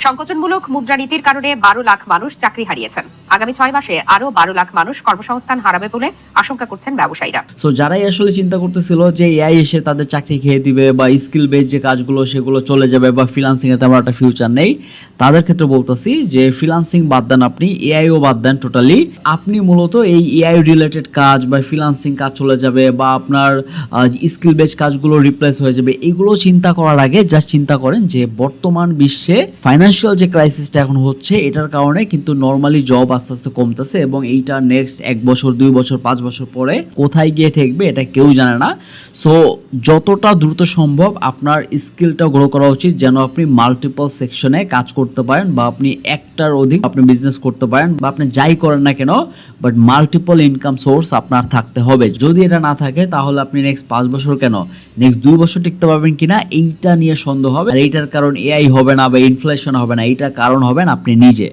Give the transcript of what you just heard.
সংকোচনমূলক মুদ্রানীতির কারণে 12 লাখ মানুষ চাকরি হারিয়েছেন। আগামী 6 মাসে আরো 12 লাখ মানুষ কর্মসংস্থান হারাবে বলে আশঙ্কা করছেন ব্যবসায়ীরা। সো যারাই আসলে চিন্তা করতেছিল যে এআই এসে তাদের চাকরি খেয়ে দিবে বা স্কিল বেস যে কাজগুলো সেগুলো চলে যাবে বা ফ্রিল্যান্সিং এ তেমন একটা ফিউচার নেই, তাদের ক্ষেত্রে বলতেছি যে ফ্রিল্যান্সিং বাদ দেন, আপনি এআইও বাদ দেন টোটালি। আপনি মূলত এই এআই রিলেটেড কাজ বা ফ্রিল্যান্সিং কাজ চলে যাবে বা আপনার স্কিল বেস কাজগুলো রিপ্লেস হয়ে যাবে, এগুলো চিন্তা করার আগে জাস্ট চিন্তা করেন যে বর্তমান বিশ্বে ফাইন্যান্সিয়াল যে ক্রাইসিসটা এখন হচ্ছে এটার কারণে কিন্তু নর্মালি জব আস্তে আস্তে কমতেছে এবং এইটা নেক্সট 1 বছর 2 বছর 5 বছর পরে কোথায় গিয়ে ঠেকবে এটা কেউ জানে না। সো যতটা দ্রুত সম্ভব আপনার স্কিলটা গ্রো করা উচিত যেন আপনি মাল্টিপল সেকশনে কাজ করতে পারেন বা আপনি একটার অধিক আপনি বিজনেস করতে পারেন বা আপনি যাই করেন না কেন, বাট মাল্টিপল ইনকাম সোর্স আপনার থাকতে হবে। যদি এটা না থাকে তাহলে আপনি নেক্সট 5 বছর কেন নেক্সট 2 বছর টিকতে পারবেন কিনা এইটা নিয়ে সন্দেহ হবে। আর এইটার কারণ এআই হবে না বা ইনফ্লেশন হবে না, এইটার কারণ হবেন আপনি নিজে।